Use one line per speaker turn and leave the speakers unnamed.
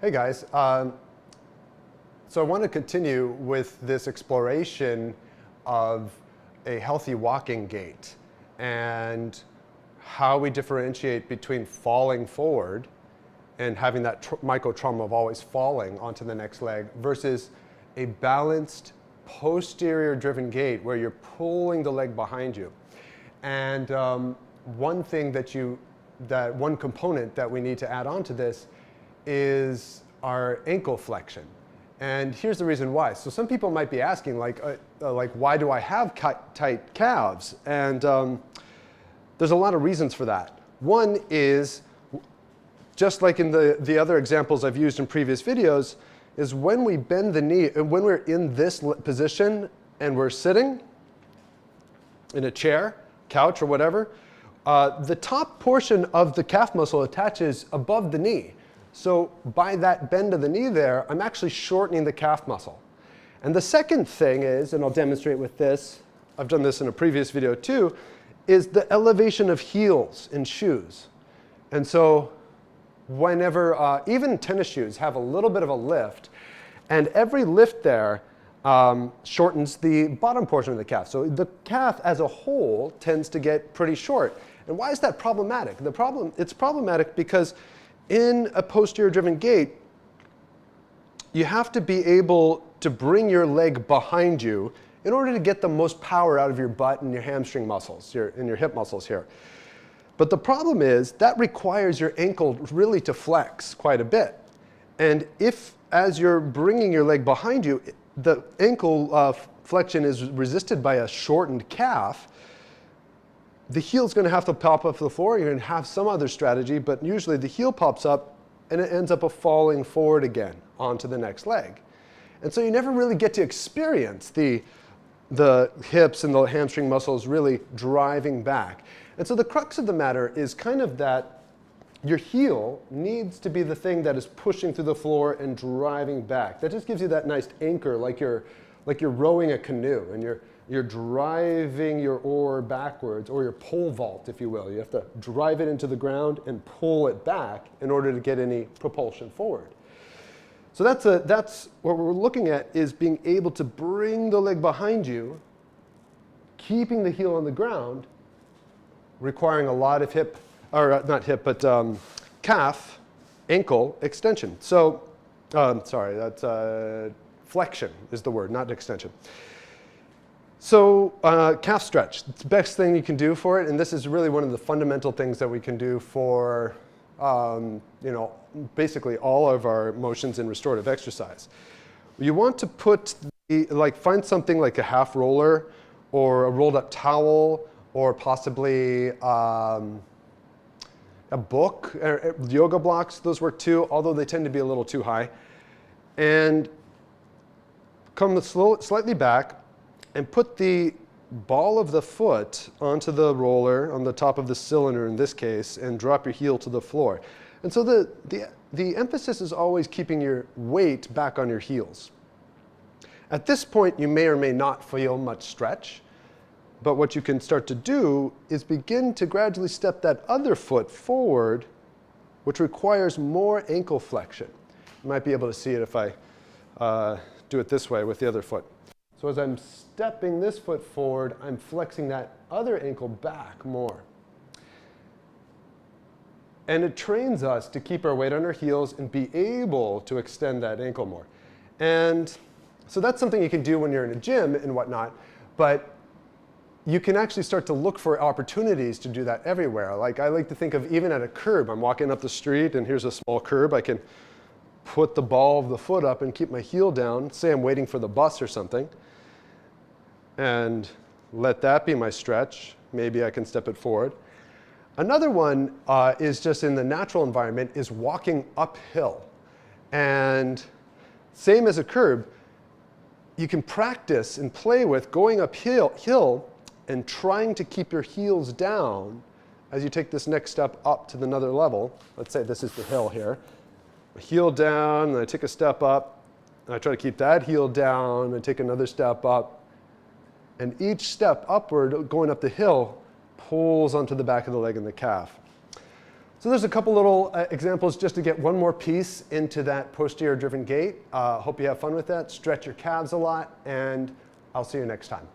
Hey guys, so I want to continue with this exploration of a healthy walking gait and how we differentiate between falling forward and having that micro trauma of always falling onto the next leg versus a balanced posterior driven gait where you're pulling the leg behind you. And one component that we need to add on to this is our ankle flexion. And here's the reason why. So some people might be asking, like why do I have tight calves? And there's a lot of reasons for that. One is, just like in the other examples I've used in previous videos, is when we bend the knee, when we're in this position and we're sitting in a chair, couch, or whatever, the top portion of the calf muscle attaches above the knee. So by that bend of the knee there, I'm actually shortening the calf muscle. And the second thing is, and I'll demonstrate with this, I've done this in a previous video too, is the elevation of heels in shoes. And so whenever, even tennis shoes have a little bit of a lift, and every lift there shortens the bottom portion of the calf. So the calf as a whole tends to get pretty short. And why is that problematic? It's problematic because in a posterior driven gait, you have to be able to bring your leg behind you in order to get the most power out of your butt and your hamstring muscles, and your hip muscles here. But the problem is that requires your ankle really to flex quite a bit. And if, as you're bringing your leg behind you, the ankle flexion is resisted by a shortened calf, the heel's going to have to pop up to the floor. You're going to have some other strategy, but usually the heel pops up and it ends up falling forward again onto the next leg. And so you never really get to experience the hips and the hamstring muscles really driving back. And so the crux of the matter is kind of that your heel needs to be the thing that is pushing through the floor and driving back. That just gives you that nice anchor, like you're rowing a canoe and you're driving your oar backwards, or your pole vault, if you will. You have to drive it into the ground and pull it back in order to get any propulsion forward. So that's what we're looking at, is being able to bring the leg behind you, keeping the heel on the ground, requiring a lot of hip, or not hip, but calf, ankle extension. So, sorry, that's flexion is the word, not extension. So calf stretch, it's the best thing you can do for it, and this is really one of the fundamental things that we can do for basically all of our motions in restorative exercise. You want to find something like a half roller or a rolled up towel, or possibly a book, yoga blocks, those work too, although they tend to be a little too high. And come slightly back and put the ball of the foot onto the roller on the top of the cylinder in this case, and drop your heel to the floor. And so the emphasis is always keeping your weight back on your heels. At this point, you may or may not feel much stretch, but what you can start to do is begin to gradually step that other foot forward, which requires more ankle flexion. You might be able to see it if I do it this way with the other foot. So as I'm stepping this foot forward, I'm flexing that other ankle back more. And it trains us to keep our weight on our heels and be able to extend that ankle more. And so that's something you can do when you're in a gym and whatnot, but you can actually start to look for opportunities to do that everywhere. Like I like to think of even at a curb. I'm walking up the street and here's a small curb. I can put the ball of the foot up and keep my heel down. Say I'm waiting for the bus or something, and let that be my stretch. Maybe I can step it forward. Another one is just in the natural environment, is walking uphill. And same as a curb, you can practice and play with going uphill and trying to keep your heels down as you take this next step up to another level. Let's say this is the hill here. Heel down, and I take a step up, and I try to keep that heel down, and take another step up. And each step upward, going up the hill, pulls onto the back of the leg and the calf. So there's a couple little examples just to get one more piece into that posterior driven gait. Hope you have fun with that. Stretch your calves a lot, and I'll see you next time.